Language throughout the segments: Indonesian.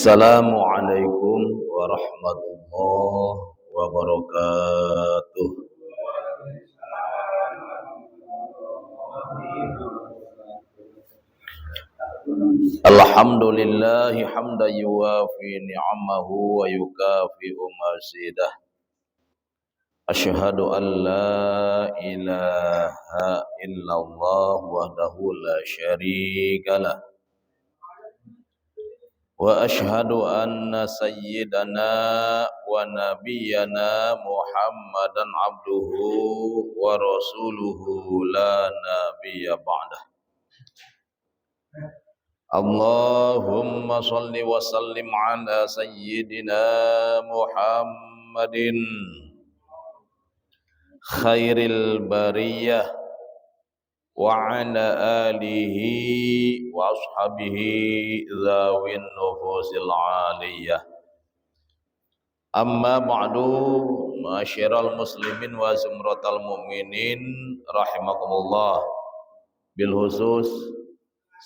Assalamualaikum warahmatullahi wabarakatuh. Alhamdulillahi hamdan yuwafi ni'amahu wa yukafi'u mazidah. Asyhadu an la ilaha illallah wahdahu la syarikalah. Wa ashhadu anna sayyidana wa nabiyyana Muhammadan abduhu wa rasuluhu la nabiyya ba'dah. Allahumma salli wa sallim ala sayyidina Muhammadin khairil bariyah wa ala alihi wa ashabihi zawin nufusil aliyah. Amma ba'du, ma'asyiral muslimin wa zumratal mu'minin rahimakumullah. Bil khusus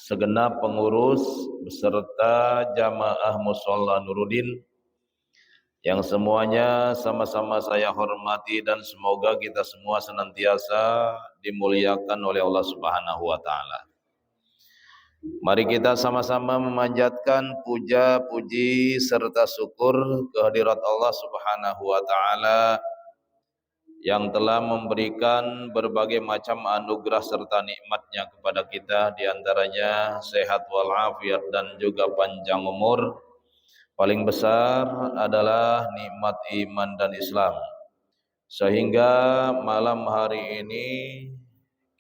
segenap pengurus beserta jamaah Musholla Nuruddin yang semuanya sama-sama saya hormati, dan semoga kita semua senantiasa dimuliakan oleh Allah Subhanahu wa taala. Mari kita sama-sama memanjatkan puja, puji serta syukur kehadirat Allah Subhanahu wa taala yang telah memberikan berbagai macam anugerah serta nikmatnya kepada kita, diantaranya sehat walafiat dan juga panjang umur. Paling besar adalah nikmat iman dan Islam. Sehingga malam hari ini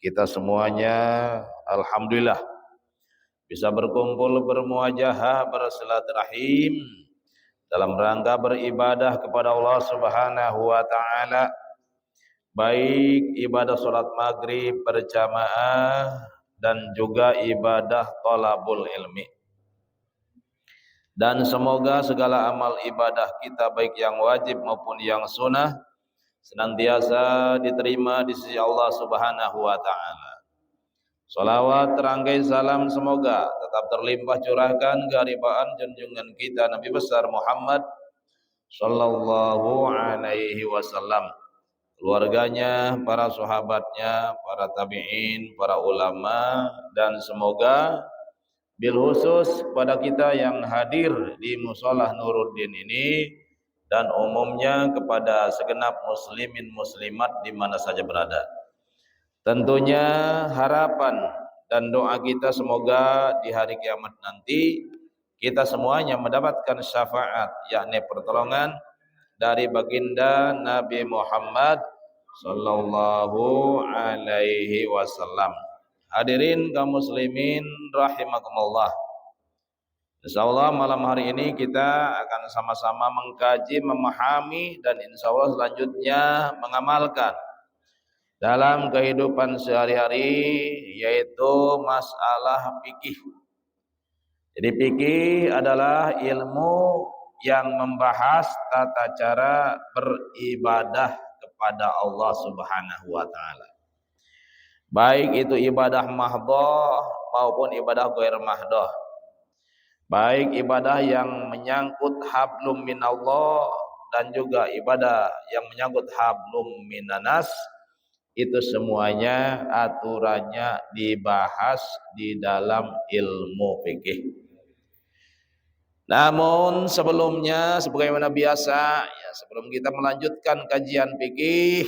kita semuanya alhamdulillah bisa berkumpul, bermuajahah, bersilaturahim dalam rangka beribadah kepada Allah Subhanahu wa taala. Baik ibadah salat maghrib berjamaah dan juga ibadah thalabul ilmi. Dan semoga segala amal ibadah kita baik yang wajib maupun yang sunnah senantiasa diterima di sisi Allah Subhanahu wa taala. Salawat terangkai salam semoga tetap terlimpah curahkan keharibaan junjungan kita Nabi besar Muhammad sallallahu alaihi wasallam, keluarganya, para sahabatnya, para tabi'in, para ulama, dan semoga bil khusus pada kita yang hadir di Musholla Nuruddin ini dan umumnya kepada segenap muslimin muslimat di mana saja berada. Tentunya harapan dan doa kita semoga di hari kiamat nanti kita semuanya mendapatkan syafaat, yakni pertolongan dari baginda Nabi Muhammad sallallahu alaihi wasallam. Hadirin kaum muslimin rahimakumullah. Insyaallah malam hari ini kita akan sama-sama mengkaji, memahami, dan insyaallah selanjutnya mengamalkan dalam kehidupan sehari-hari, yaitu masalah fikih. Jadi fikih adalah ilmu yang membahas tata cara beribadah kepada Allah Subhanahu wa taala. Baik itu ibadah mahdhah maupun ibadah ghair mahdhah. Baik ibadah yang menyangkut hablum minallah dan juga ibadah yang menyangkut hablum minanas, itu semuanya aturannya dibahas di dalam ilmu fikih. Namun sebelumnya, sebagaimana biasa, ya, sebelum kita melanjutkan kajian fikih,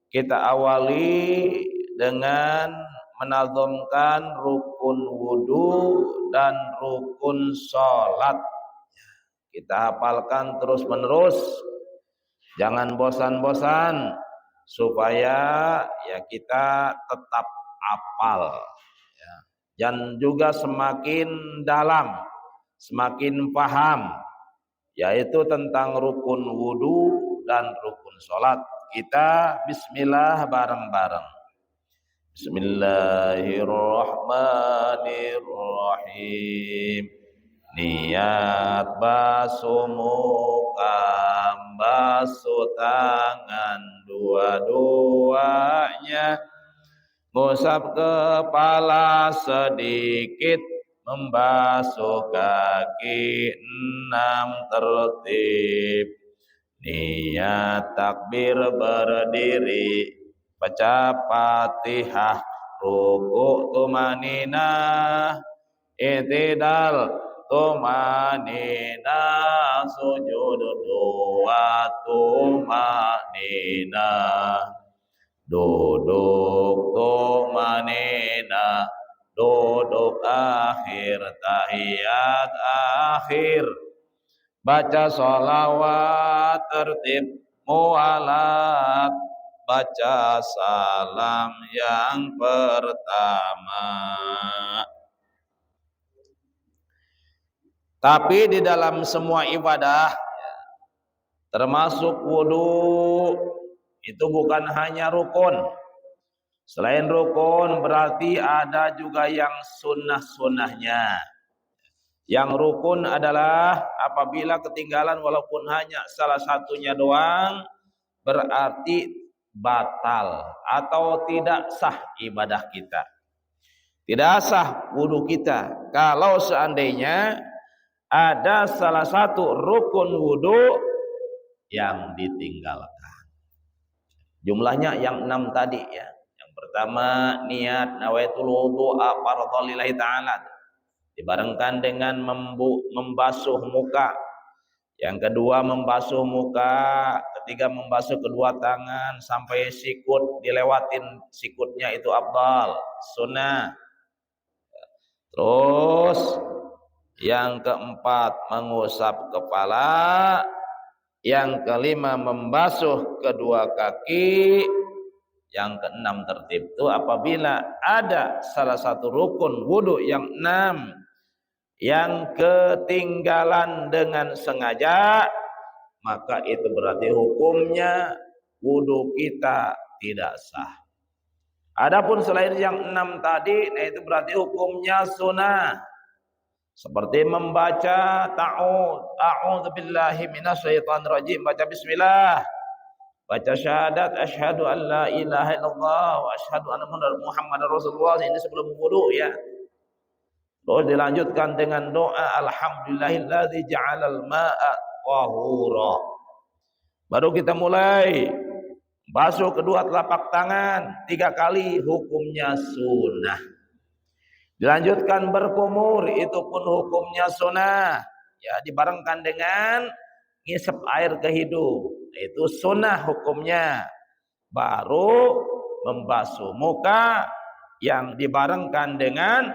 kita awali dengan menazamkan rukun wudu dan rukun sholat. Kita hafalkan terus menerus, jangan bosan-bosan, supaya ya kita tetap hafal, ya. Dan juga semakin dalam, semakin paham, yaitu tentang rukun wudu dan rukun sholat. Kita bismillah bareng-bareng. Bismillahirrahmanirrahim. Niat basuh muka, basuh tangan dua-duanya, ngusap kepala sedikit, membasuh kaki 6 tertib. Niat takbir berdiri, baca Fatihah, ruku tumaninah, i'tidal tumaninah, sujud dua tumaninah, duduk tumaninah, duduk akhir tahiyat akhir, baca sholawat tertib mualat, baca salam yang pertama. Tapi di dalam semua ibadah termasuk wudu itu bukan hanya rukun. Selain rukun berarti ada juga yang sunnah-sunnahnya. Yang rukun adalah apabila ketinggalan walaupun hanya salah satunya doang, berarti batal atau tidak sah ibadah kita. Tidak sah wudu kita kalau seandainya ada salah satu rukun wudu yang ditinggalkan. Jumlahnya yang 6 tadi ya. Yang pertama niat nawaitul wudu'a fardhan lillahi ta'ala, dibarengkan dengan membasuh muka. Yang kedua membasuh muka, ketiga membasuh kedua tangan sampai sikut, dilewatin sikutnya itu afdal, sunnah. Terus yang keempat mengusap kepala, yang kelima membasuh kedua kaki, yang keenam tertib itu apabila ada salah satu rukun wudu yang 6 yang ketinggalan dengan sengaja, maka itu berarti hukumnya wudu kita tidak sah. Adapun selain yang 6 tadi, nah itu berarti hukumnya sunnah. Seperti membaca a'udzubillahi minasyaitonirrajim, baca bismillah, baca syahadat asyhadu an la ilaha illallah wa asyhadu anna muhammadar rasulullah, ini sebelum wudu ya. Terus dilanjutkan dengan doa alhamdulillahilladzi ja'alal ma'a tahura. Baru kita mulai basuh kedua telapak tangan 3 kali, hukumnya sunnah. Dilanjutkan berkumur, itu pun hukumnya sunnah. Ya, dibarengkan dengan ngisep air ke hidung, itu sunnah hukumnya. Baru membasuh muka yang dibarengkan dengan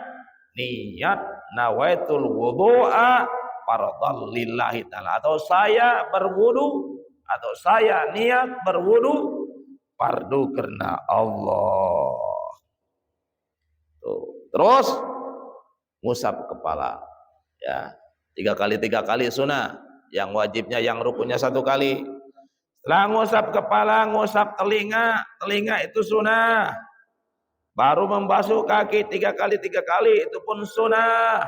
niat nawaitul wudu'a fardhan lillahi ta'ala, atau saya berwudu, atau saya niat berwudu fardu karena Allah. Tuh. Terus ngusap kepala ya, 3 kali sunnah. Yang wajibnya yang rukunnya 1 kali. Setelah ngusap kepala, ngusap telinga itu sunnah. Baru membasuh kaki 3 kali itu pun sunnah.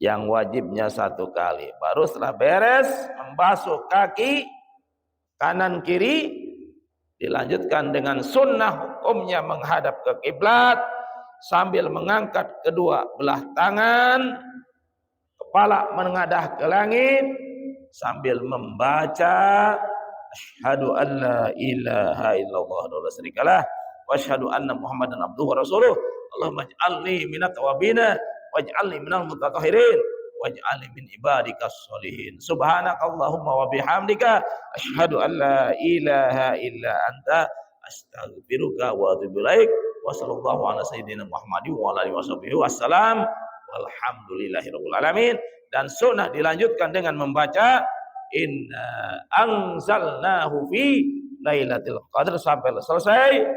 Yang wajibnya 1 kali. Baru setelah beres membasuh kaki kanan kiri, dilanjutkan dengan sunnah hukumnya menghadap ke kiblat sambil mengangkat kedua belah tangan, kepala menengadah ke langit sambil membaca asyhadu an la ilaha illallah wa la syarikalah wa asyhadu anna muhammadan abduhu wa rasuluh. Allahumma ij'alni minat tawabina waj'alni minal mutatahhirin waj'alni min ibadikas sholihin. Subhanakallahumma wa bihamdika asyhadu an la ilaha illa anta astaghfiruka wa atubu ilaik. Wa sallallahu ala sayyidina Muhammadin wa ala alihi washabihi wassalam. Walhamdulillahirabbil alamin. Dan sunnah dilanjutkan dengan membaca inna anzalnahu fi lailatul qadr sampai selesai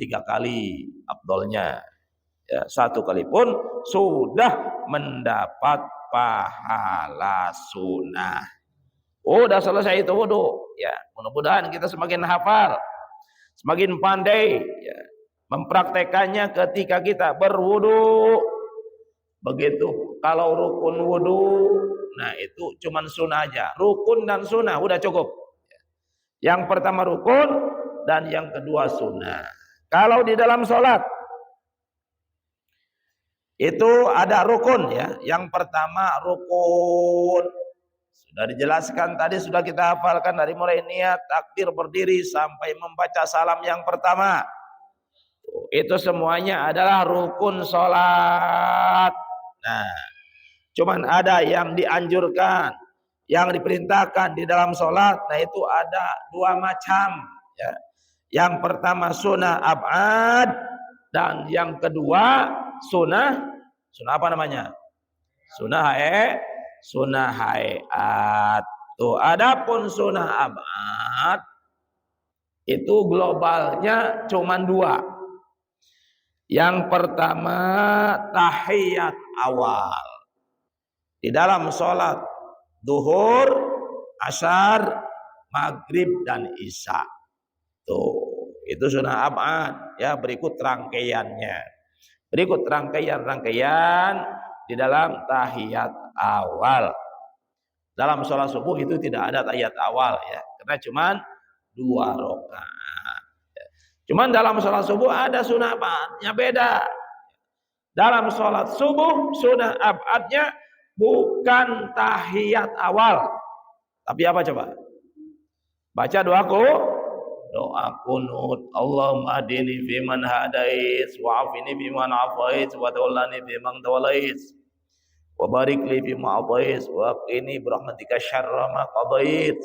3 kali afdalnya. Ya, 1 kali pun sudah mendapat pahala sunnah. Udah selesai itu wudu. Ya, mudah-mudahan kita semakin hafal, semakin pandai ya, mempraktekannya ketika kita berwudu. Begitu kalau rukun wudu, nah itu cuman sunnah aja. Rukun dan sunnah udah cukup. Yang pertama rukun dan yang kedua sunnah. Kalau di dalam sholat Itu ada rukun ya. Yang pertama rukun. Sudah dijelaskan tadi, sudah kita hafalkan dari mulai niat, takbir, berdiri sampai membaca salam yang pertama. Itu semuanya adalah rukun sholat. Nah, cuman ada yang dianjurkan, yang diperintahkan di dalam sholat. Nah itu ada dua macam ya. Yang pertama sunnah ab'ad, dan yang kedua sunnah apa namanya? Sunnah hayat. Tuh, adapun sunnah ab'ad itu globalnya cuma dua. Yang pertama tahiyat awal. Di dalam sholat duhur, asar, maghrib, dan isya. Tuh, itu sunnah ab'ad ya. Berikut rangkaiannya. Berikut rangkaian di dalam tahiyat awal. Dalam sholat subuh itu tidak ada tahiyat awal ya, karena cuman 2 rakaat. Cuman dalam sholat subuh ada sunnah ab'adnya beda. Dalam sholat subuh sunnah ab'adnya bukan tahiyat awal, tapi apa coba? Baca doa kunut. Allahumma adini fiman hadait, wa'afini fiman afait, wa tawallani fiman tawallait, wa barik li fima atait, wa qini birahmatika syarra ma qadait,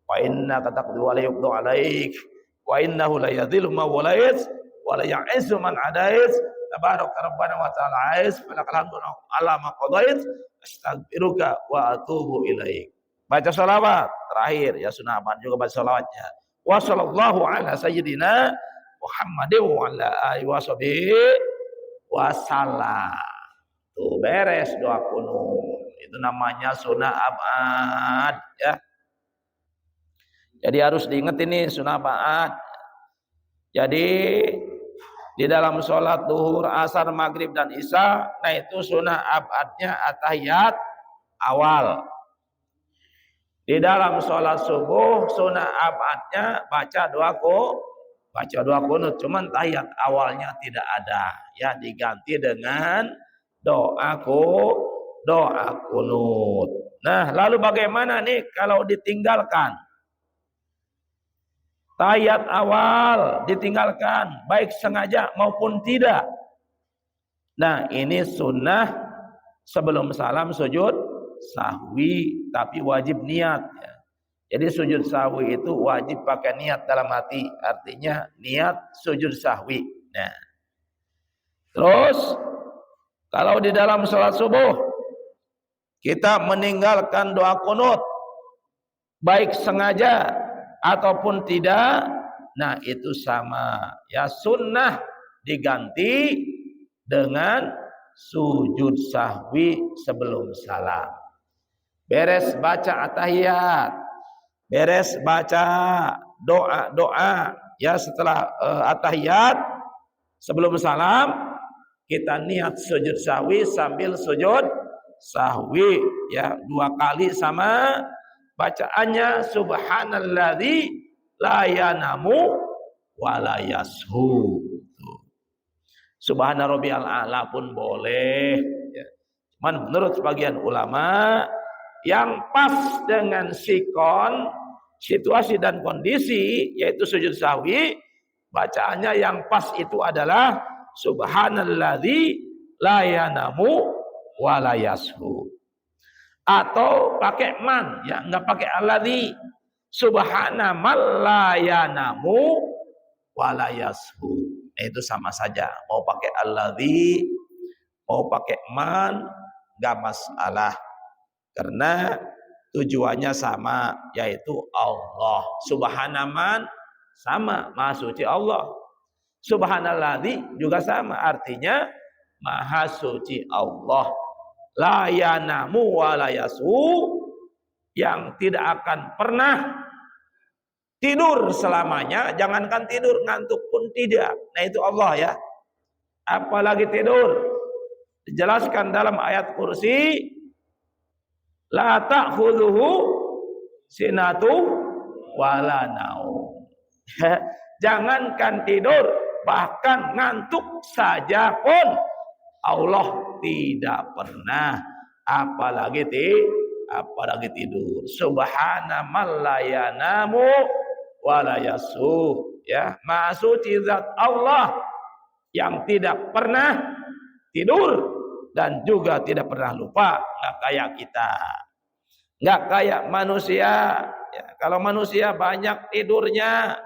wa innaka taqdi wa la yuqda alaik, wa innahu la yadhillu ma walait, wa la ya'izzu man adait, tabarak rabbana wa ta'ala ais, falakal hamdu ala ma qadait, astaghfiruka wa atubu ilaik. Baca sholawat terakhir ya, sunnah ab'ad juga baca sholawatnya. Wa sallallahu ala sayyidina Muhammadin wa ala alihi wa sallam. Tuh beres doa kunut. Itu namanya sunnah ab'ad ya. Jadi harus diingat ini sunnah ab'ad. Jadi di dalam sholat duhur, asar, maghrib, dan isya, nah itu sunnah ab'adnya atahiyat awal. Di dalam sholat subuh sunnah ab'adnya baca doa kunut, cuman tahiyat awalnya tidak ada ya, diganti dengan doa kunut. Nah, lalu bagaimana nih kalau ditinggalkan tahiyat awal, ditinggalkan baik sengaja maupun tidak? Nah, ini sunnah sebelum salam sujud sahwi, tapi wajib niat ya. Jadi sujud sahwi itu wajib pakai niat dalam hati, artinya niat sujud sahwi. Nah, terus kalau di dalam sholat subuh kita meninggalkan doa kunut baik sengaja ataupun tidak, nah itu sama ya, sunnah diganti dengan sujud sahwi sebelum salam. Beres baca atahiyat, beres baca doa ya, setelah atahiyat sebelum salam kita niat sujud sahwi sambil sujud sahwi ya, 2 kali sama bacaannya subhanalladzi la yanamu wa la yashu. Subhana rabbiyal a'la pun boleh ya. Cuman menurut sebagian ulama yang pas dengan sikon, situasi dan kondisi, yaitu sujud sahwi, bacaannya yang pas itu adalah subhanalladzi la yanamu wa la yashu. Atau pakai man ya, enggak pakai alladzi. Subhana man la yanamu wa la yashu. Itu sama saja, mau pakai alladzi mau pakai man enggak masalah, karena tujuannya sama, yaitu Allah. Subhanaman sama, maha suci Allah. Subhanalladzi juga sama, artinya maha suci Allah. La yanamu wa la yasu, yang tidak akan pernah tidur selamanya, jangankan tidur, ngantuk pun tidak. Nah itu Allah ya. Apalagi tidur. Dijelaskan dalam ayat kursi, la ta'khudhuhu sinatu wala naum. Jangankan tidur, bahkan ngantuk saja pun Allah tidak pernah, apalagi tidur. Subhana man la yanamu wa la yasu. Ya, Maha suci zat Allah yang tidak pernah tidur dan juga tidak pernah lupa. Nggak kayak kita, nggak kayak manusia. Ya, kalau manusia banyak tidurnya,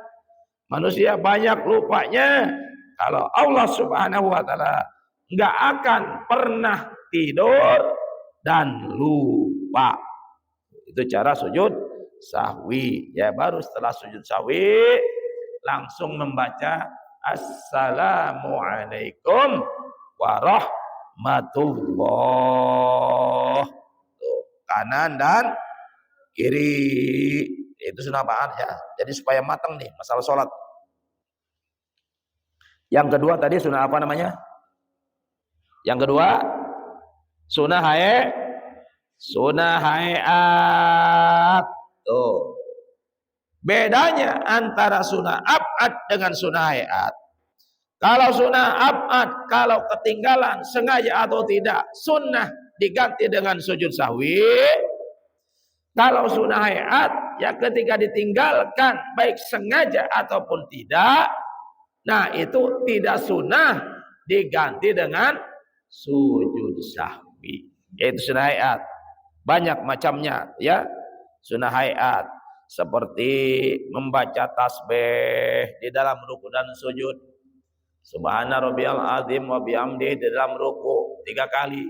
manusia banyak lupanya. Kalau Allah Subhanahu wa taala nggak akan pernah tidur dan lupa. Itu cara sujud sahwi. Ya, baru setelah sujud sahwi langsung membaca Assalamualaikum warahmatullah. Tuh, kanan dan kiri. Itu sunnah apaan ya? Jadi supaya matang nih masalah sholat. Yang kedua tadi sunnah apa namanya? Yang kedua sunnah hayat. Tuh. Bedanya antara sunnah abad dengan sunnah hayat. Kalau sunnah abad, kalau ketinggalan sengaja atau tidak, sunnah diganti dengan sujud sahwi. Kalau sunnah hayat, ya ketika ditinggalkan baik sengaja ataupun tidak, nah itu tidak sunnah, diganti dengan sujud sahwi. Yaitu sunnah hayat. Banyak macamnya ya. Sunnah hayat seperti membaca tasbih di dalam ruku dan sujud. Subhana rabbiyal azim wa bihamdi di dalam ruku 3 kali.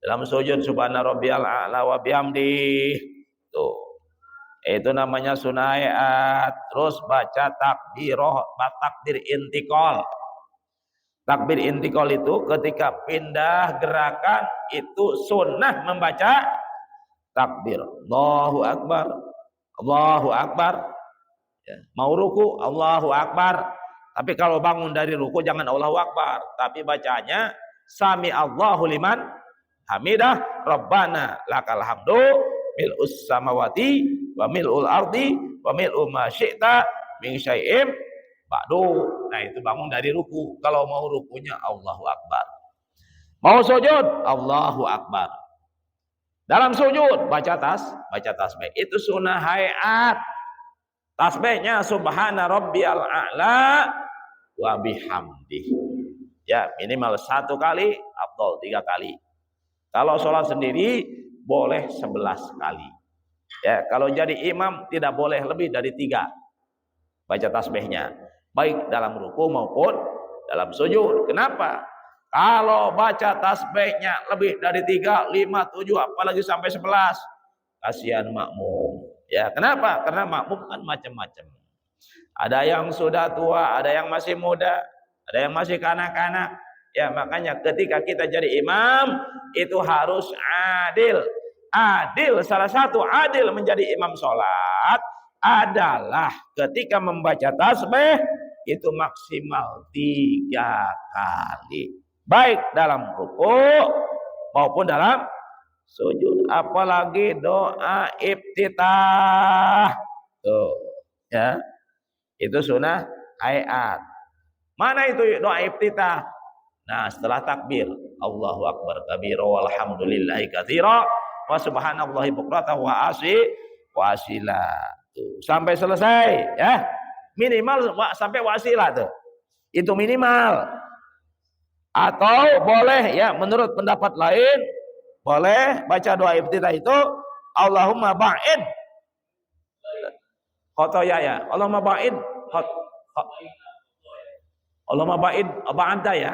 Dalam sujud subhana rabbiyal a'la wa bihamdi. Tuh. Itu namanya sunnah hayat. Terus baca takbir intikal. Takbir intikal itu ketika pindah gerakan itu sunnah membaca takbir. Allahu akbar. Allahu akbar. Ya. Mau ruku Allahu akbar. Tapi kalau bangun dari ruku jangan Allahu akbar, tapi bacanya sami Allahu liman hamidah rabbana lakal hamdu mil'us samawati wa mil'ul ardi wa mil'u ma syi'ta min syai'im ba'du. Nah, itu bangun dari ruku. Kalau mau rukunya Allahu akbar. Mau sujud Allahu akbar. Dalam sujud baca tasbih. Itu sunnah hayat. Tasbihnya subhana rabbiyal a'la wa bihamdi. Ya, minimal 1 kali, afdal 3 kali. Kalau sholat sendiri boleh 11 kali. Ya, kalau jadi imam tidak boleh lebih dari 3 baca tasbihnya, baik dalam ruku maupun dalam sujud. Kenapa? Kalau baca tasbihnya lebih dari 3, 5, 7, apalagi sampai 11, kasihan makmum. Ya, kenapa? Karena makmum kan macam-macam. Ada yang sudah tua, ada yang masih muda, ada yang masih kanak-kanak. Ya, makanya ketika kita jadi imam itu harus adil. Adil, salah satu adil menjadi imam sholat adalah ketika membaca tasbih itu maksimal 3 kali. Baik dalam ruku maupun dalam sujud, apalagi doa iftitah. Tuh, ya. Itu sunnah hayat. Mana itu doa iftitah? Nah, setelah takbir, Allahu akbar kabira walhamdulillahi katsira wa subhanallahi bukratan wa asila. Tuh, sampai selesai ya. Minimal sampai wasilah tuh. Itu minimal. Atau boleh ya menurut pendapat lain boleh baca doa iftitah itu Allahumma ba'id khotoyaya. Allahumma ba'id Allahumma ba'id ba'anta ya.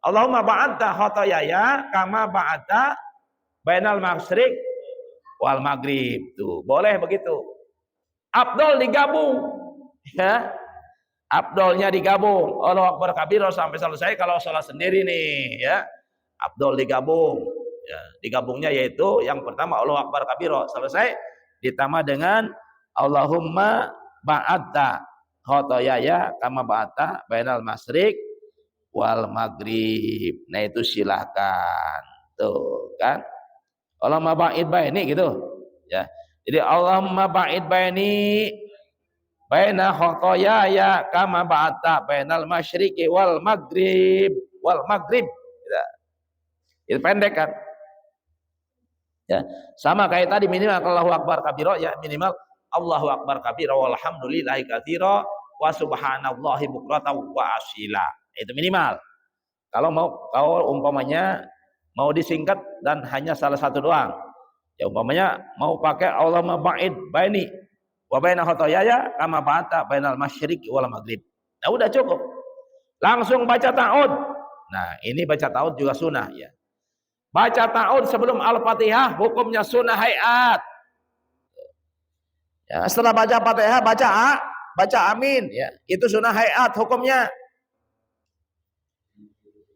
Allahumma ba'anta khotoyaya kama ba'ata bainal masyriq wal maghrib. Tuh, boleh begitu. Afdal digabung ya. Afdalnya digabung. Allahu akbar kabira sampai selesai kalau salat sendiri nih ya. Afdal digabung. Ya, digabungnya yaitu yang pertama Allahu akbar kabira selesai ditambah dengan Allahumma ba'atta khotoyaya kama ba'atta bainal masyriq wal maghrib. Nah, itu silakan. Tuh kan. Allahumma ba'id baini gitu. Ya. Jadi Allahumma ba'id baini baina khotoyaya kama ba'atta bainal masyriqi wal maghrib. Ya. Itu pendek kan? Ya, sama kayak tadi minimal Allahu Akbar kabira, ya minimal Allahu Akbar kabira walhamdulillahi katsira wa subhanallahi bukratan wa asila. Itu minimal. Kalau umpamanya mau disingkat dan hanya salah satu doang. Ya umpamanya mau pakai Allahumma ba'id baini wa baina khotoyaya kama ba'ata bainal masyriqi wal maghrib. Nah, udah cukup. Langsung baca ta'awud. Nah, ini baca ta'awud juga sunnah ya. Baca ta'awud sebelum Al-Fatihah hukumnya sunnah hayat. Ya, setelah baca Fatihah baca amin ya. Itu sunnah hayat hukumnya.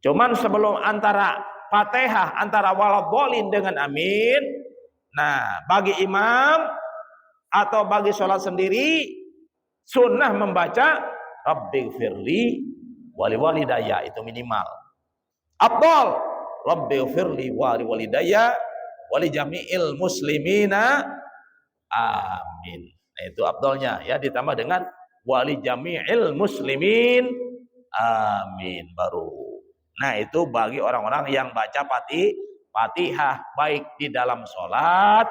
Cuman sebelum antara Fatihah antara waladhdallin dengan amin. Nah, bagi imam atau bagi sholat sendiri sunnah membaca Rabbighfirli wali walidayya, itu minimal. Afdal Rabbighfirli wali walidayya wali jami'il muslimina amin. Nah, itu afdalnya ya, ditambah dengan wali jami'il muslimin amin baru. Nah, itu bagi orang-orang yang baca Fatihah baik di dalam sholat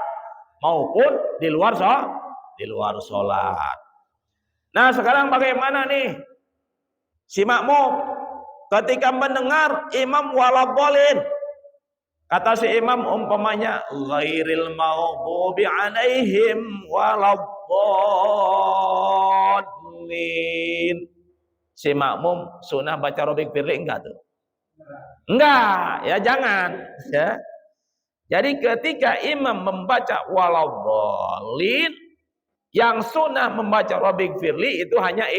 maupun di luar sholat. Nah, sekarang bagaimana nih si makmum ketika mendengar imam waladhdallin? Kata si imam umpamanya ghairil maghdubi alaihim waladhdallin. Si makmum sunnah baca Rabbighfirli enggak tuh? Enggak, ya jangan ya. Jadi ketika imam membaca waladhdallin, yang sunnah membaca Rabbighfirli itu hanya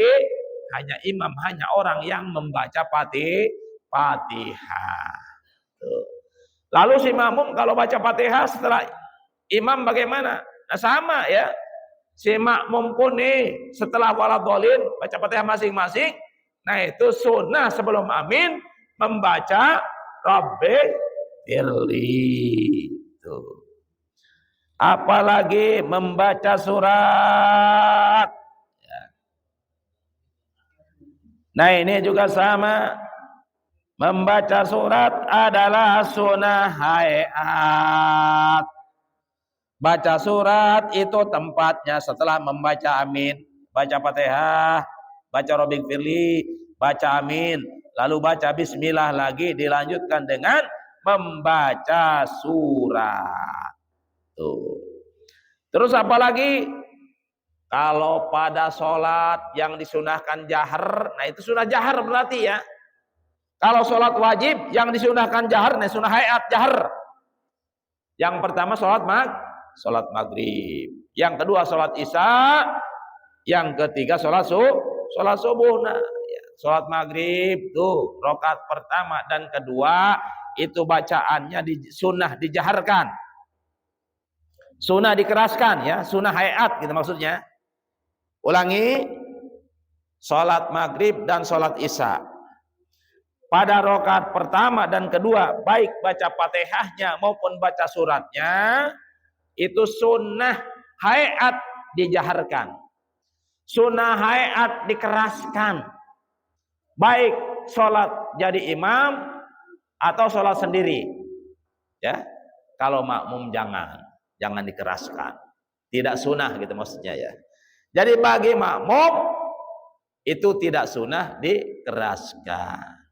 imam, hanya orang yang membaca Fatihah. Tuh. Lalu si makmum kalau baca Fatihah setelah imam bagaimana? Nah, sama ya. Si makmum pun nih setelah waladhdallin baca Fatihah masing-masing. Nah, itu sunnah sebelum amin membaca Rabbighfirli. Tuh. Apalagi membaca surat. Nah, ini juga sama. Membaca surat adalah sunnah hayat. Baca surat itu tempatnya setelah membaca amin. Baca Fatihah, baca Rabbighfirli, baca amin. Lalu baca bismillah lagi, dilanjutkan dengan membaca surat. Tuh. Terus apalagi kalau pada sholat yang disunahkan jahar, nah itu sunnah jahar berarti ya. Kalau sholat wajib yang disunahkan jahar, nah sunnah hayat jahar. Yang pertama sholat maghrib, yang kedua sholat isya, yang ketiga sholat subuh. Nah, ya, sholat maghrib tuh rakaat pertama dan kedua itu bacaannya sunnah dijaharkan. Sunnah dikeraskan ya, sunnah hayat gitu maksudnya. Ulangi, sholat maghrib dan sholat isya. Pada rakaat pertama dan kedua, baik baca Fatihahnya maupun baca suratnya, itu sunnah hayat dijaharkan. Sunnah hayat dikeraskan. Baik sholat jadi imam atau sholat sendiri. Ya, kalau makmum jangan dikeraskan. Tidak sunnah gitu maksudnya ya. Jadi bagi makmum itu tidak sunnah dikeraskan.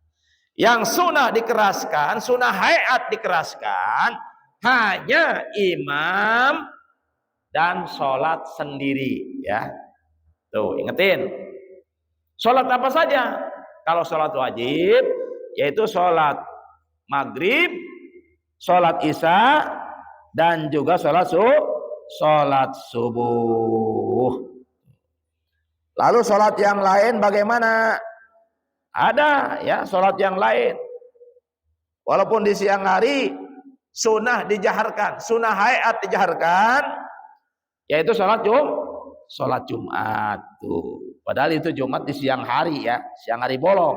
Yang sunnah dikeraskan, sunnah hayat dikeraskan hanya imam dan sholat sendiri ya. Tuh ingetin. Sholat apa saja? Kalau sholat wajib yaitu sholat maghrib, sholat isya, dan juga sholat subuh. Lalu sholat yang lain bagaimana? Ada ya sholat yang lain. Walaupun di siang hari sunnah dijaharkan, sunnah hayat dijaharkan, yaitu sholat Jumat tuh. Padahal itu Jumat di siang hari ya, siang hari bolong.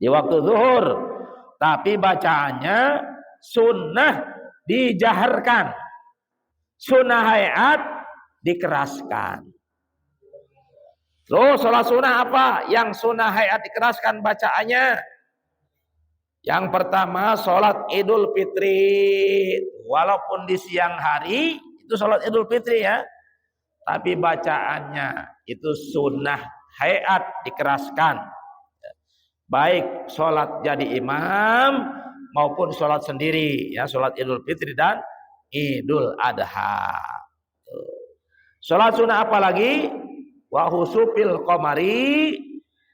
Di waktu zuhur. Tapi bacaannya sunnah dijaharkan. Sunnah hayat dikeraskan. Terus sholat sunnah apa? Yang sunnah hayat dikeraskan bacaannya. Yang pertama sholat Idul Fitri, walaupun di siang hari itu sholat Idul Fitri ya, tapi bacaannya itu sunnah hayat dikeraskan, baik sholat jadi imam maupun sholat sendiri ya, sholat Idul Fitri dan Idul Adha. Sholat sunnah apalagi? Wa husufil qamari,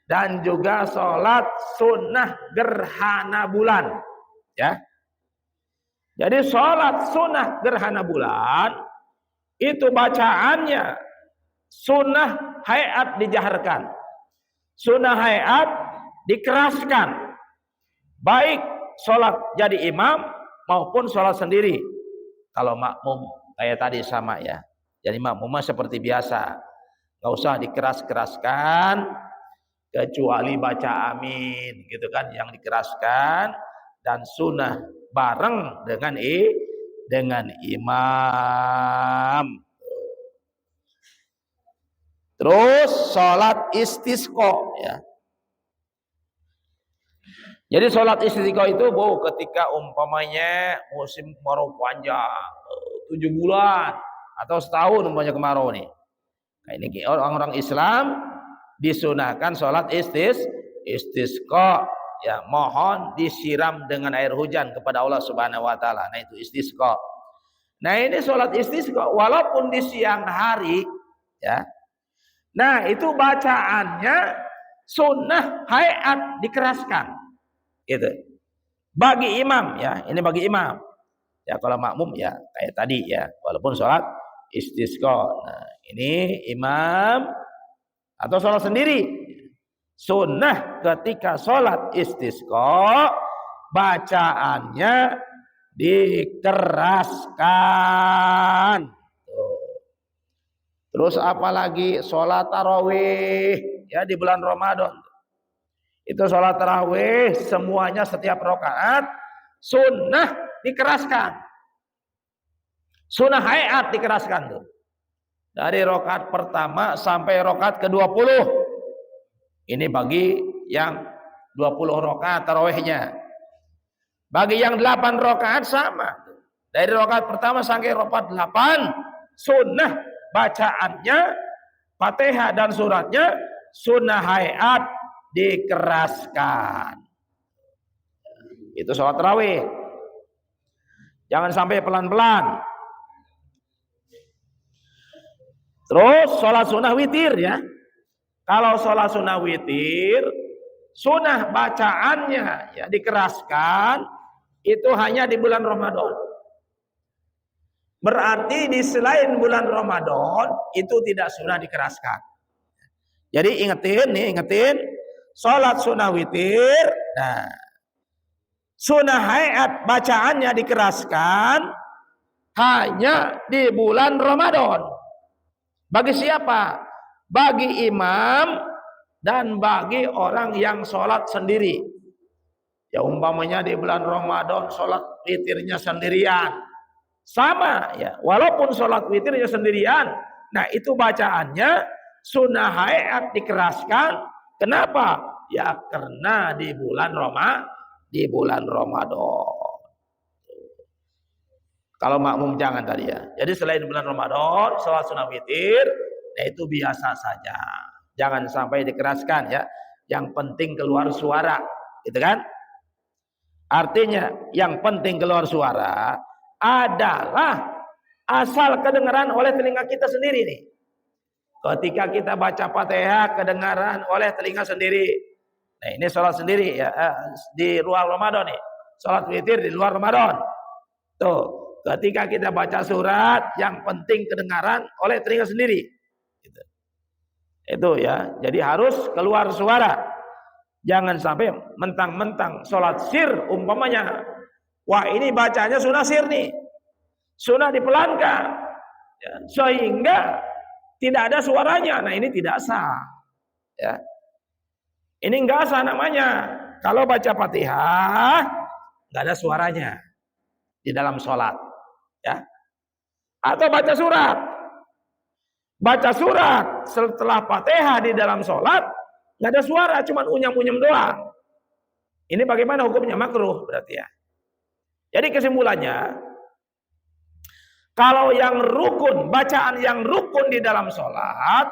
dan juga sholat sunnah gerhana bulan ya. Jadi sholat sunnah gerhana bulan itu bacaannya sunnah hayat dijaharkan, sunnah hayat dikeraskan, baik sholat jadi imam maupun sholat sendiri. Kalau makmum kayak tadi sama ya, jadi makmumnya seperti biasa, nggak usah dikeras-keraskan kecuali baca amin gitu kan yang dikeraskan, dan sunnah bareng dengan imam. Terus sholat istisqa ya. Jadi sholat istisqa itu ketika umpamanya musim kemarau panjang 7 bulan atau setahun umpamanya kemarau nih. Nah, ini orang-orang Islam disunahkan sholat istisqa ya, mohon disiram dengan air hujan kepada Allah Subhanahu wa taala. Nah, itu istisqa. Nah, ini sholat istisqa walaupun di siang hari ya. Nah, itu bacaannya sunnah hayat dikeraskan. Itu. Bagi imam ya, ini bagi imam. Ya, kalau makmum ya kayak tadi ya, walaupun sholat istisqa. Nah, ini imam atau sholat sendiri. Sunnah ketika sholat istisqa bacaannya dikeraskan. Terus apalagi sholat tarawih ya di bulan Ramadan. Itu sholat tarawih semuanya setiap rakaat sunnah dikeraskan. Sunnah hayat dikeraskan tuh. Dari rakaat pertama sampai rakaat ke-20. Ini bagi yang 20 rakaat tarawihnya. Bagi yang 8 rakaat sama. Dari rakaat pertama sampai rakaat 8 sunnah bacaannya Fatihah dan suratnya sunnah hayat dikeraskan. Itu sholat tarawih. Jangan sampai pelan-pelan. Terus sholat sunnah witir ya. Kalau sholat sunnah witir, sunnah bacaannya ya dikeraskan itu hanya di bulan Ramadan. Berarti di selain bulan Ramadan itu tidak sunnah dikeraskan. Jadi ingetin sholat sunnah witir. Nah, sunnah hayat bacaannya dikeraskan hanya di bulan Ramadan. Bagi siapa? Bagi imam dan bagi orang yang sholat sendiri. Ya umpamanya di bulan Ramadan sholat witirnya sendirian. Sama ya, walaupun sholat witirnya sendirian, nah itu bacaannya sunnah hayat dikeraskan. Kenapa? Ya karena di bulan Ramadan. Kalau makmum jangan tadi ya. Jadi selain bulan Ramadan, sholat sunnah witir, nah itu biasa saja. Jangan sampai dikeraskan ya. Yang penting keluar suara, gitu kan? Artinya yang penting keluar suara adalah asal kedengaran oleh telinga kita sendiri nih. Ketika kita baca Fatihah kedengaran oleh telinga sendiri. Nah, ini sholat sendiri ya di luar Ramadan nih. Sholat witir di luar Ramadan. Tuh, ketika kita baca surat yang penting kedengaran oleh telinga sendiri. Gitu. Itu ya. Jadi harus keluar suara. Jangan sampai mentang-mentang sholat sir umpamanya. Wah, ini bacanya sunnah sir nih. Sunnah dipelankan. Ya, sehingga tidak ada suaranya. Nah, ini tidak sah. Ya. Ini enggak sah namanya. Kalau baca Fatihah enggak ada suaranya di dalam sholat. Ya. Atau baca surat. Baca surat setelah Fatihah di dalam sholat enggak ada suara, cuma unyam-unyam doang. Ini bagaimana hukumnya? Makruh berarti ya. Jadi kesimpulannya, kalau yang rukun, bacaan yang rukun di dalam sholat,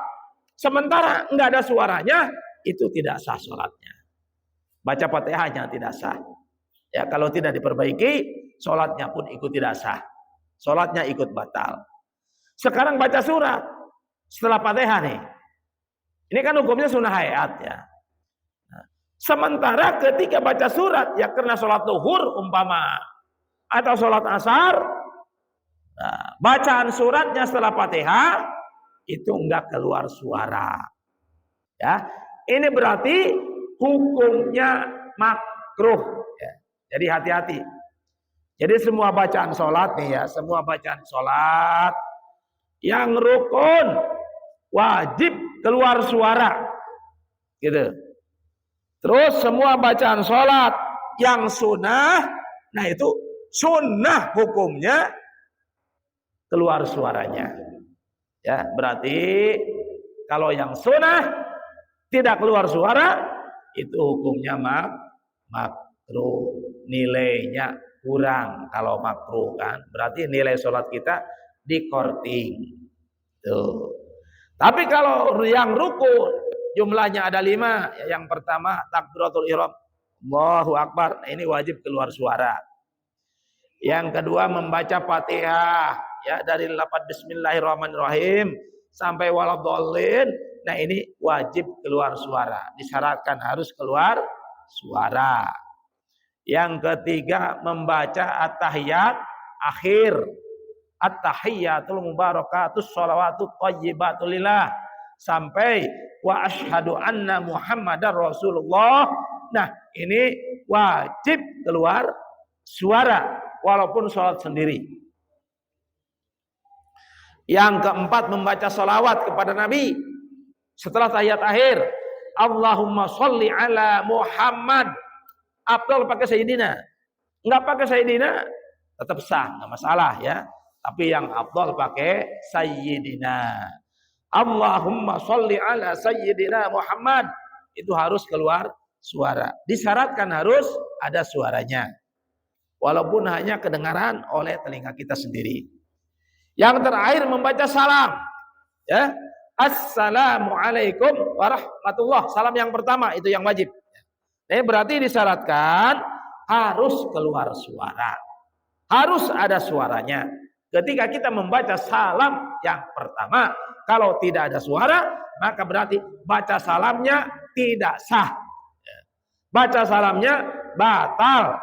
sementara nggak ada suaranya, itu tidak sah sholatnya. Baca Fatihahnya tidak sah. Ya, kalau tidak diperbaiki, sholatnya pun ikut tidak sah. Sholatnya ikut batal. Sekarang baca surat setelah Fatihah nih. Ini kan hukumnya sunnah hayat ya. Nah, sementara ketika baca surat, ya karena sholat zuhur umpama atau sholat asar, nah, bacaan suratnya setelah Fatihah itu enggak keluar suara. Ya, ini berarti hukumnya makruh. Ya. Jadi hati-hati. Jadi semua bacaan sholat nih ya, semua bacaan sholat yang rukun wajib keluar suara, gitu. Terus semua bacaan sholat yang sunnah, nah itu sunnah hukumnya keluar suaranya. Ya, berarti kalau yang sunnah tidak keluar suara, itu hukumnya makruh, nilainya kurang. Kalau makruh kan, berarti nilai sholat kita dikorting. Tuh. Tapi kalau yang rukun jumlahnya ada 5, yang pertama takbiratul ihram, Allahu Akbar, ini wajib keluar suara. Yang kedua membaca Fatihah, ya dari lafaz Bismillahirrahmanirrahim sampai waladhdallin, nah ini wajib keluar suara, disyaratkan harus keluar suara. Yang ketiga membaca at-tahiyat akhir, at-tahiyyatul mubarakatus sholawatut thayyibatul lillah sampai wa asyhadu anna Muhammadar Rasulullah. Nah, ini wajib keluar suara walaupun sholat sendiri. Yang keempat membaca sholawat kepada Nabi setelah tahiyat akhir. Allahumma sholli ala Muhammad. Afdal pakai Sayyidina. Enggak pakai Sayyidina tetap sah, enggak masalah ya. Tapi yang afdal pakai Sayyidina. Allahumma sholli ala Sayyidina Muhammad. Itu harus keluar suara. Disyaratkan harus ada suaranya. Walaupun hanya kedengaran oleh telinga kita sendiri. Yang terakhir membaca salam. Ya. Assalamualaikum warahmatullah. Salam yang pertama itu yang wajib. Ini berarti disyaratkan harus keluar suara. Harus ada suaranya. Ketika kita membaca salam yang pertama, kalau tidak ada suara, maka berarti baca salamnya tidak sah. Baca salamnya batal.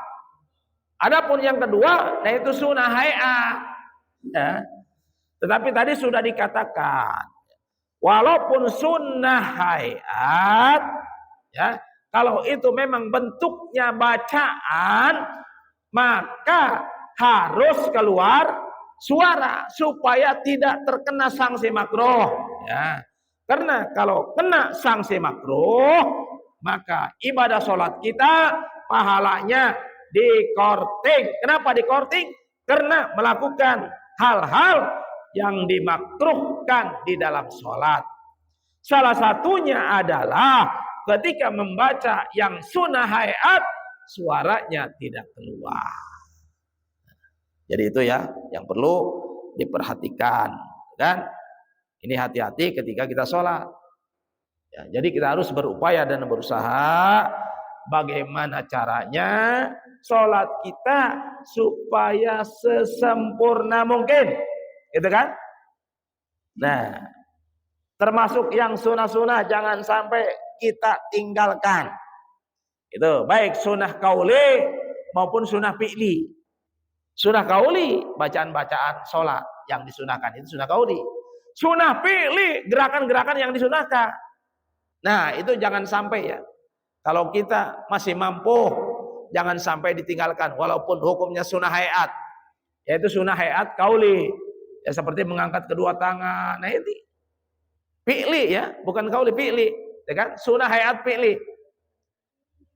Adapun yang kedua, yaitu sunnah hayat. Ya. Tetapi tadi sudah dikatakan, walaupun sunnah hayat, ya, kalau itu memang bentuknya bacaan, maka harus keluar suara supaya tidak terkena sanksi makruh. Ya. Karena kalau kena sanksi makruh, maka ibadah sholat kita pahalanya dikorting. Kenapa dikorting? Karena melakukan hal-hal yang dimakruhkan di dalam sholat. Salah satunya adalah ketika membaca yang sunnah hayat, suaranya tidak keluar. Jadi itu ya yang perlu diperhatikan, kan? Ini hati-hati ketika kita sholat. Ya, jadi kita harus berupaya dan berusaha bagaimana caranya sholat kita supaya sesempurna mungkin, gitu kan? Nah, termasuk yang sunnah-sunnah jangan sampai kita tinggalkan. Itu baik sunnah kauli maupun sunnah fi'li. Sunnah kauli bacaan-bacaan sholat yang disunahkan itu sunnah kauli. Sunnah fi'li gerakan-gerakan yang disunahkan. Nah itu jangan sampai ya. Kalau kita masih mampu, jangan sampai ditinggalkan walaupun hukumnya sunnah hayat. Yaitu sunnah hayat kauli. Ya seperti mengangkat kedua tangan. Nah ini fi'li ya, bukan kauli, fi'li. Ya kan? Sunnah hayat fi'li.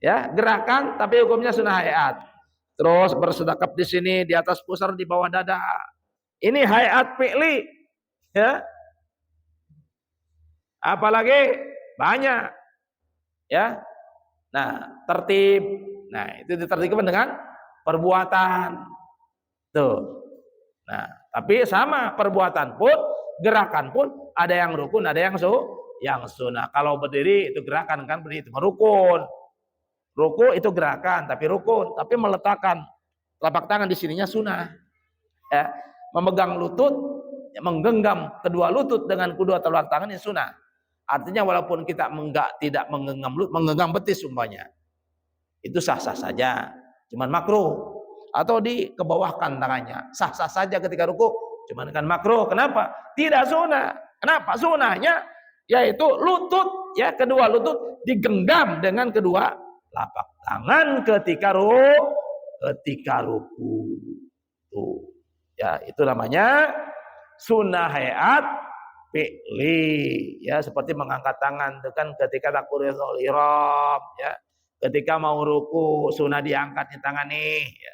Ya, gerakan tapi hukumnya sunnah hayat. Terus bersedekap di sini, di atas pusar, di bawah dada. Ini hayat fi'li. Ya. Apalagi banyak. Ya. Nah, tertib. Nah, itu ditertibkan dengan perbuatan. Tuh. Nah, tapi sama perbuatan pun, gerakan pun ada yang rukun, ada yang sunnah. Kalau berdiri itu gerakan kan, berdiri itu rukun. Ruku itu gerakan, tapi rukun. Tapi meletakkan telapak tangan di sininya sunnah. Ya, memegang lutut, ya, menggenggam kedua lutut dengan kedua telapak tangan ini sunnah. Artinya walaupun kita tidak menggenggam betis umpamanya, itu sah-sah saja, cuman makruh. Atau dikebawahkan tangannya, sah-sah saja ketika ruku, cuman kan makruh. Kenapa? Tidak sunnah. Kenapa? Sunnahnya yaitu lutut, ya, kedua lutut digenggam dengan kedua telapak tangan ketika ruku. Tuh. Ya, itu namanya sunnah hayat fi'li. Ya, seperti mengangkat tangan itu kan ketika takbiratul ihram, ya. Ketika mau ruku sunnah diangkat di tangan nih, ya.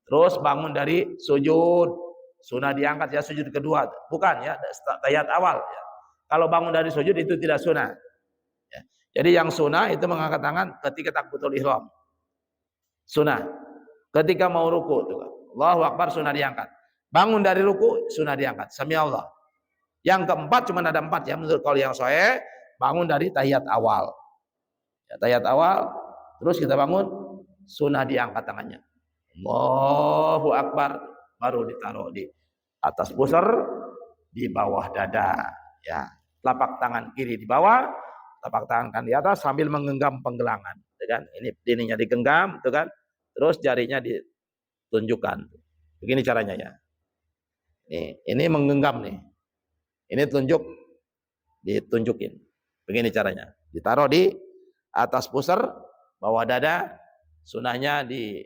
Terus bangun dari sujud, sunnah diangkat ya sujud kedua. Bukan ya, tahiyat awal ya. Kalau bangun dari sujud itu tidak sunnah. Ya. Jadi yang sunnah itu mengangkat tangan ketika takbiratul ihram. Sunnah. Ketika mau ruku itu kan. Allahu Akbar sunnah diangkat. Bangun dari ruku sunnah diangkat. Sami Allah. Yang keempat cuma ada 4 ya menurut kalau yang sahih, bangun dari tahiyat awal. Ya, tahiyat awal, terus kita bangun sunnah diangkat tangannya. Allahu Akbar, baru ditaruh di atas pusar, di bawah dada. Ya, telapak tangan kiri di bawah, telapak tangan kanan di atas sambil menggenggam penggelangan. Kan? Ininya digenggam, itu kan? Terus jarinya ditunjukkan. Begini caranya ya. Ini menggenggam nih. Ini ditunjukin. Begini caranya. Ditaruh di atas pusar, bawah dada, sunahnya di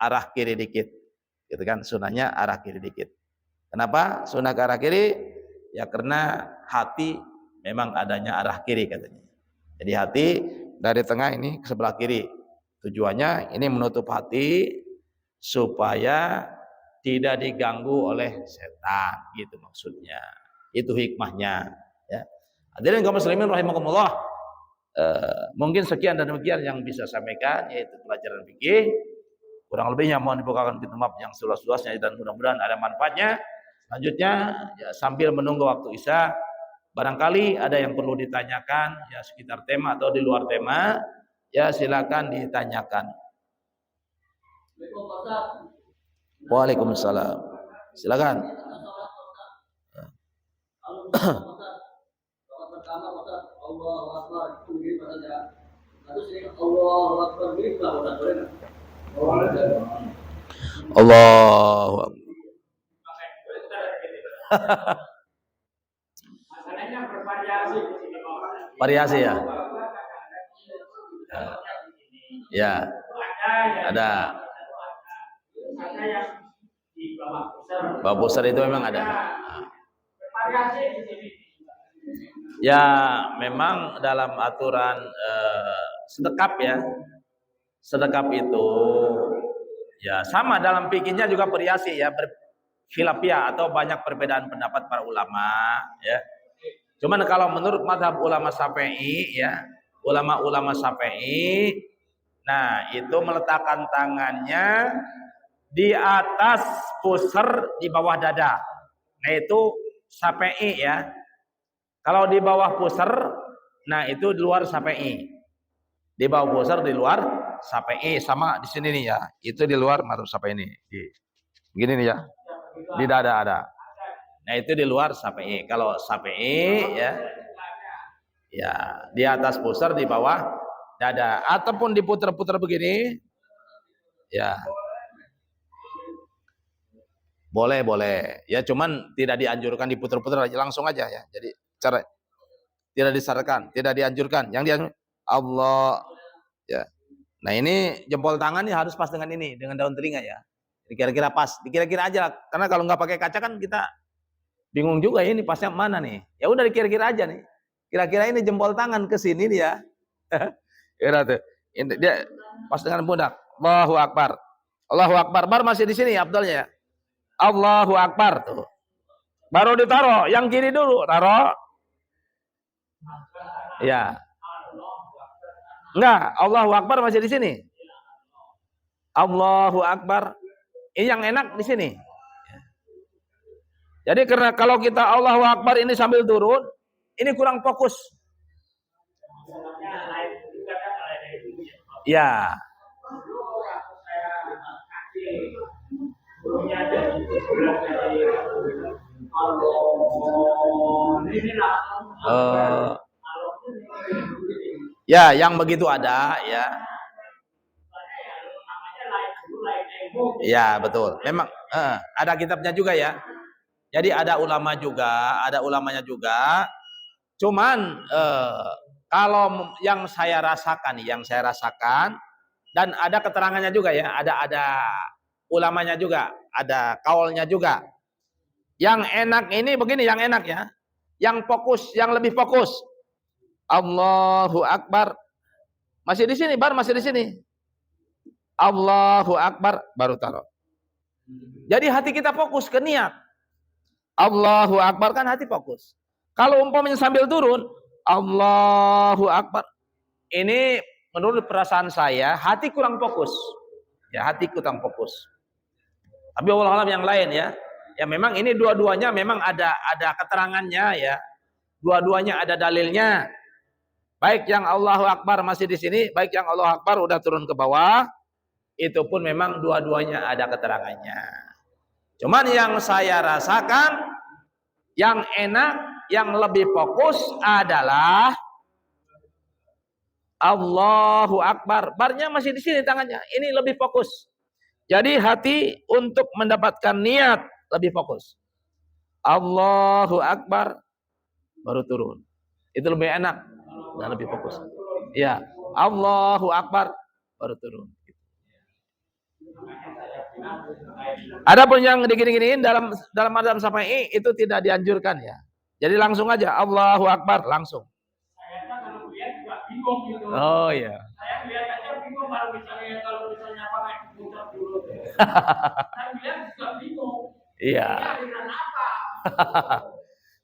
arah kiri dikit. Gitu kan, sunahnya arah kiri dikit. Kenapa sunah ke arah kiri? Ya karena hati memang adanya arah kiri katanya. Jadi hati dari tengah ini ke sebelah kiri. Tujuannya ini menutup hati supaya tidak diganggu oleh setan, gitu maksudnya. Itu hikmahnya, ya. Hadirin kaum muslimin rahimakumullah. Mungkin sekian dan demikian yang bisa sampaikan, yaitu pelajaran fikih. Kurang lebihnya mohon dibukakan pintu maaf yang seluas-luasnya dan mudah-mudahan ada manfaatnya. Selanjutnya ya, sambil menunggu waktu isya, barangkali ada yang perlu ditanyakan ya sekitar tema atau di luar tema, ya silakan ditanyakan. Waalaikumsalam. Silakan. Allahu Akbar. Variasi ya. Ya. Ada. Bawah pusar itu memang ada. Ya, memang dalam aturan sedekap ya. Sedekap itu ya sama dalam fikihnya juga variasi ya, khilafiyah atau banyak perbedaan pendapat para ulama ya. Cuman kalau menurut mazhab ulama Syafi'i ya, ulama-ulama Syafi'i, nah itu meletakkan tangannya di atas pusar di bawah dada. Nah itu Syafi'i ya. Kalau di bawah pusar, nah itu di luar Syafi'i. Di bawah pusar di luar Syafi'i, sama di sini nih ya. Itu di luar mazhab Syafi'i ini. Begini nih ya. Di dada ada. Nah itu di luar Syafi'i. Kalau Syafi'i ya di atas pusar di bawah dada ataupun diputar-putar begini ya. Boleh. Ya cuman tidak dianjurkan diputar-putar aja langsung aja ya. Jadi cara tidak disarankan, tidak dianjurkan. Yang dianjurkan Allah ya. Nah ini jempol tangan nih harus pas dengan ini, dengan daun telinga ya. Kira-kira pas, dikira-kira aja. Karena kalau nggak pakai kaca kan kita bingung juga ya ini pasnya mana nih. Ya udah dikira-kira aja nih. Kira-kira ini jempol tangan ke sini nih ya. Kira tuh. Ini dia pas dengan pundak. Allahu Akbar. Allahu Akbar. Bar masih di sini Abdulnya ya. Allahu Akbar tuh. Baru ditaruh, yang kiri dulu taruh. Ya. Enggak, Allahu Akbar masih di sini. Allahu Akbar. Ini yang enak di sini. Jadi karena kalau kita Allahu Akbar ini sambil turun, ini kurang fokus. Ya. Ya, yang begitu ada, ya. Ya, betul. Memang ada kitabnya juga ya. Jadi ada ulama juga, ada ulamanya juga. Cuman kalau yang saya rasakan, dan ada keterangannya juga ya, ada ulamanya juga, ada kaulnya juga. Yang enak ini begini, yang enak ya, yang fokus, yang lebih fokus. Allahu Akbar. Masih di sini, masih di sini. Allahu Akbar, baru taruh. Jadi hati kita fokus ke niat. Allahu Akbar kan hati fokus. Kalau umpamanya sambil turun, Allahu Akbar. Ini menurut perasaan saya, hati kurang fokus. Ya, hati kurang fokus. Tapi wallahu alam yang lain ya. Ya memang ini dua-duanya memang ada keterangannya ya. Dua-duanya ada dalilnya. Baik yang Allahu Akbar masih di sini, baik yang Allahu Akbar udah turun ke bawah, itu pun memang dua-duanya ada keterangannya. Cuman yang saya rasakan, yang enak, yang lebih fokus adalah Allahu Akbar. Barnya masih di sini tangannya. Ini lebih fokus. Jadi hati untuk mendapatkan niat lebih fokus. Allahu Akbar baru turun. Itu lebih enak dan lebih fokus. Ya, Allahu Akbar baru turun. Adapun yang digini-giniin dalam madzhab Syafi'i itu tidak dianjurkan ya. Jadi langsung aja Allahu Akbar langsung. Saya kalau lihat juga bingung gitu. Oh iya. Saya lihat aja bingung kalau misalnya pakai putar dulu. Saya lihat juga bingung. Iya. Dengan apa?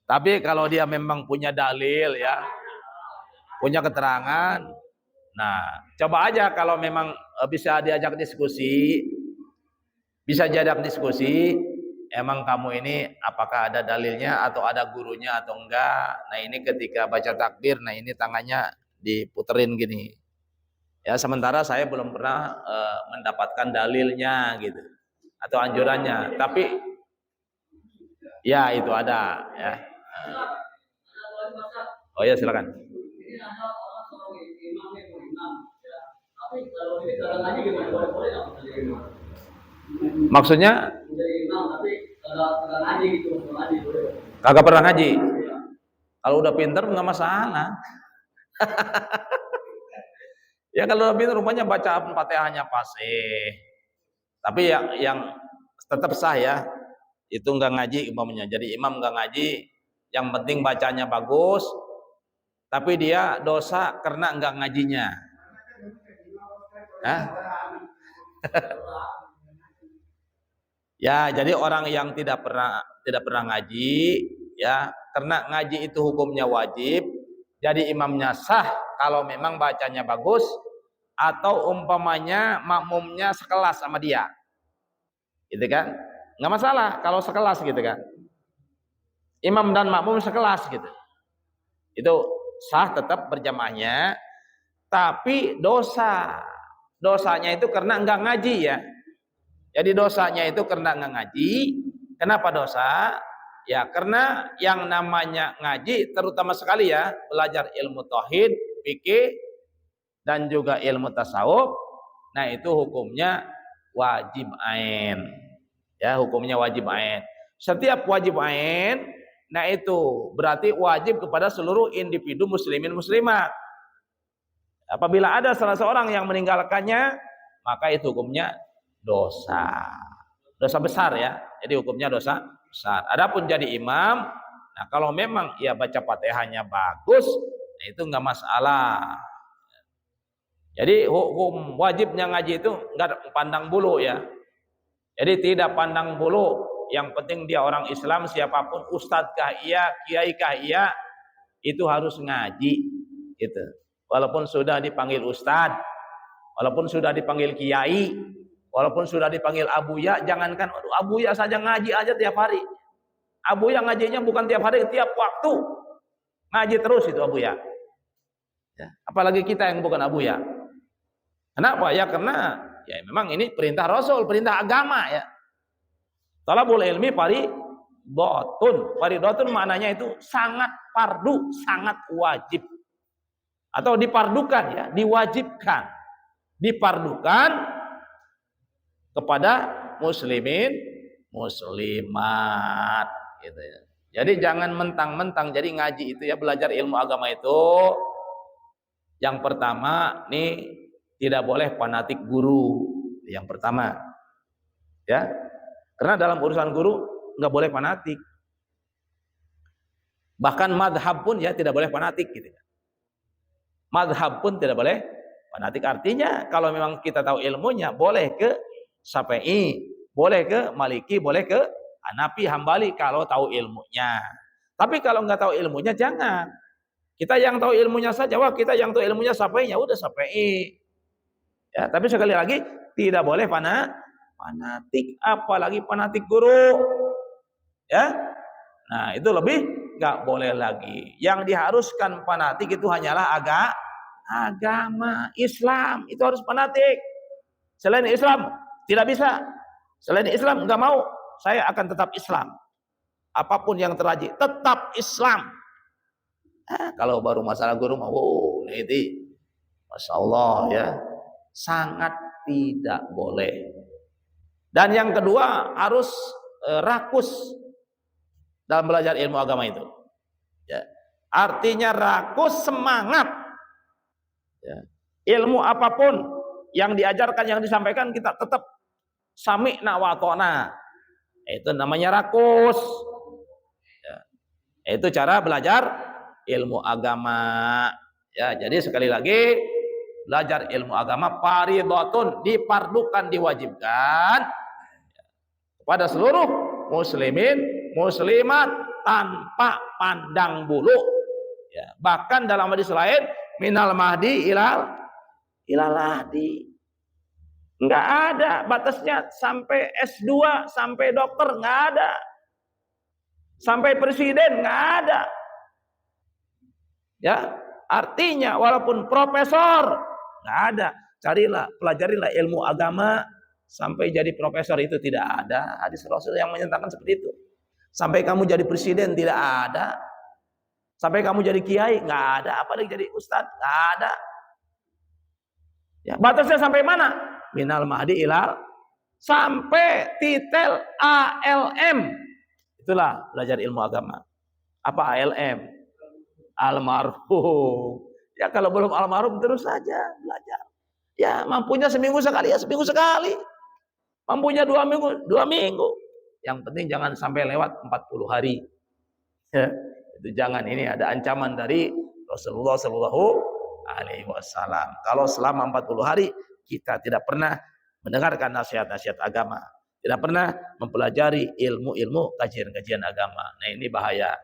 Tapi kalau dia memang punya dalil ya, punya keterangan, nah coba aja kalau memang bisa diajak diskusi, emang kamu ini apakah ada dalilnya atau ada gurunya atau enggak. Nah ini ketika baca takbir, nah ini tangannya diputerin gini. Ya sementara saya belum pernah mendapatkan dalilnya gitu atau anjurannya, tapi ya itu ada ya. Oh ya silakan. Maksudnya? Kagak pernah ngaji. Kalau udah pinter nggak masalah. Ya kalau udah pinter rupanya baca Fatihahnya fasih. Tapi yang tetap sah ya. Itu nggak ngaji umpamanya. Jadi imam nggak ngaji, yang penting bacanya bagus. Tapi dia dosa karena nggak ngajinya. Hah? Ya, jadi orang yang tidak pernah ngaji, ya, karena ngaji itu hukumnya wajib, jadi imamnya sah kalau memang bacanya bagus atau umpamanya makmumnya sekelas sama dia. Gitu kan? Nggak masalah kalau sekelas gitu kan. Imam dan makmum sekelas gitu. Itu sah tetap berjamaahnya, tapi dosanya itu karena enggak ngaji ya. Jadi dosanya itu karena enggak ngaji. Kenapa dosa? Ya karena yang namanya ngaji terutama sekali ya, belajar ilmu tauhid, fikih dan juga ilmu tasawuf. Nah, itu hukumnya wajib ain. Ya, hukumnya wajib ain. Setiap wajib ain, nah itu berarti wajib kepada seluruh individu muslimin muslimat. Apabila ada salah seorang yang meninggalkannya, maka itu hukumnya dosa besar ya. Jadi hukumnya dosa besar. Adapun jadi imam, nah kalau memang ia baca Fatihahnya bagus, nah itu enggak masalah. Jadi hukum wajibnya ngaji itu enggak pandang bulu ya. Jadi tidak pandang bulu, yang penting dia orang Islam siapapun, ustadz kah iya, kiai kah iya, itu harus ngaji gitu. Walaupun sudah dipanggil ustadz, walaupun sudah dipanggil kiai, Walaupun sudah dipanggil Abuya, jangankan aduh, Abuya saja ngaji aja tiap hari. Abuya ngajinya bukan tiap hari, tiap waktu. Ngaji terus itu Abuya. Ya, apalagi kita yang bukan Abuya. Kenapa? Ya karena ya memang ini perintah Rasul, perintah agama ya. Talabul ilmi faridhatun. Faridhatun maknanya itu sangat fardu, sangat wajib. Atau dipardukan ya, diwajibkan. Dipardukan kepada muslimin, muslimat gitu ya. Jadi jangan mentang-mentang jadi ngaji itu ya, belajar ilmu agama itu yang pertama nih tidak boleh fanatik guru. Yang pertama. Ya. Karena dalam urusan guru nggak boleh fanatik. Bahkan madhab pun ya tidak boleh fanatik gitu. Madhab pun tidak boleh fanatik. Artinya kalau memang kita tahu ilmunya boleh ke Syafi'i, boleh ke Maliki, boleh ke Hanafi, Hambali kalau tahu ilmunya. Tapi kalau nggak tahu ilmunya jangan. Kita yang tahu ilmunya saja, wah kita yang tahu ilmunya Syafi'i, ya udah Syafi'i. Ya, tapi sekali lagi tidak boleh fanatik, apalagi fanatik guru. Ya. Nah, itu lebih nggak boleh lagi. Yang diharuskan fanatik itu hanyalah agama Islam, itu harus fanatik. Selain Islam tidak bisa. Selain Islam enggak mau. Saya akan tetap Islam. Apapun yang terjadi tetap Islam. Kalau baru masalah guru mau, ini Masya Allah ya, sangat tidak boleh. Dan yang kedua harus rakus dalam belajar ilmu agama itu. Ya. Artinya rakus, semangat. Ya. Ilmu apapun yang diajarkan, yang disampaikan kita tetap sami'na wa ata'na. Itu namanya rakus. Ya. Itu cara belajar ilmu agama. Ya, jadi sekali lagi belajar ilmu agama faridhatun, dipardukan, diwajibkan kepada seluruh muslimin, muslimat tanpa pandang bulu. Ya, bahkan dalam hadis lain minal mahdi ilal lahdi. Enggak ada batasnya, sampai S2, sampai dokter enggak ada. Sampai presiden enggak ada. Ya, artinya walaupun profesor enggak ada. Carilah, pelajarilah ilmu agama sampai jadi profesor, itu tidak ada hadis Rasul yang menyatakan seperti itu. Sampai kamu jadi presiden tidak ada. Sampai kamu jadi kiai enggak ada, apalagi jadi ustadz enggak ada. Ya, batasnya sampai mana? Minal mahdi ilal, sampai titel ALM. Itulah belajar ilmu agama. Apa ALM? Almarhum. Ya kalau belum almarhum terus saja belajar. Ya mampunya seminggu sekali ya seminggu sekali. Mampunya 2 minggu, 2 minggu. Yang penting jangan sampai lewat 40 hari. Ya, itu jangan, ini ada ancaman dari Rasulullah Shallallahu Alaihi Wasallam. Kalau selama 40 hari kita tidak pernah mendengarkan nasihat-nasihat agama, tidak pernah mempelajari ilmu-ilmu kajian-kajian agama. Nah ini bahaya,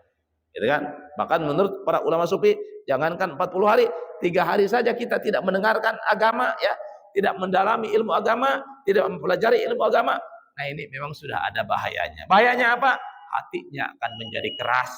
gitu kan? Bahkan menurut para ulama sufi, jangankan 40 hari, 3 hari saja kita tidak mendengarkan agama, ya, tidak mendalami ilmu agama, tidak mempelajari ilmu agama. Nah ini memang sudah ada bahayanya. Bahayanya apa? Hatinya akan menjadi keras.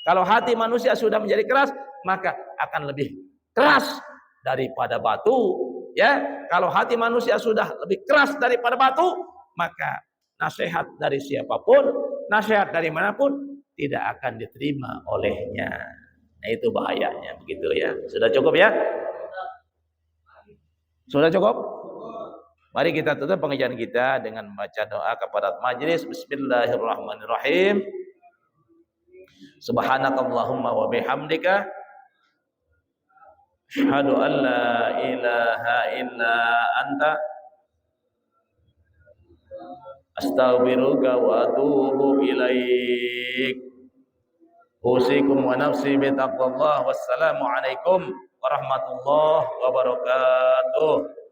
Kalau hati manusia sudah menjadi keras, maka akan lebih keras daripada batu. Ya, kalau hati manusia sudah lebih keras daripada batu, maka nasihat dari siapapun, nasihat dari manapun tidak akan diterima olehnya. Nah itu bahayanya, begitu ya. Sudah cukup ya? Sudah cukup? Mari kita tutup pengajian kita dengan membaca doa kepada majelis. Bismillahirrahmanirrahim. Subhanakallahumma wa bihamdika asyhadu an la ilaha illa anta astaghfiruka wa atubu ilaik. Usikum wa nafsi bi taqwallah. Wassalamu alaikum warahmatullahi wabarakatuh.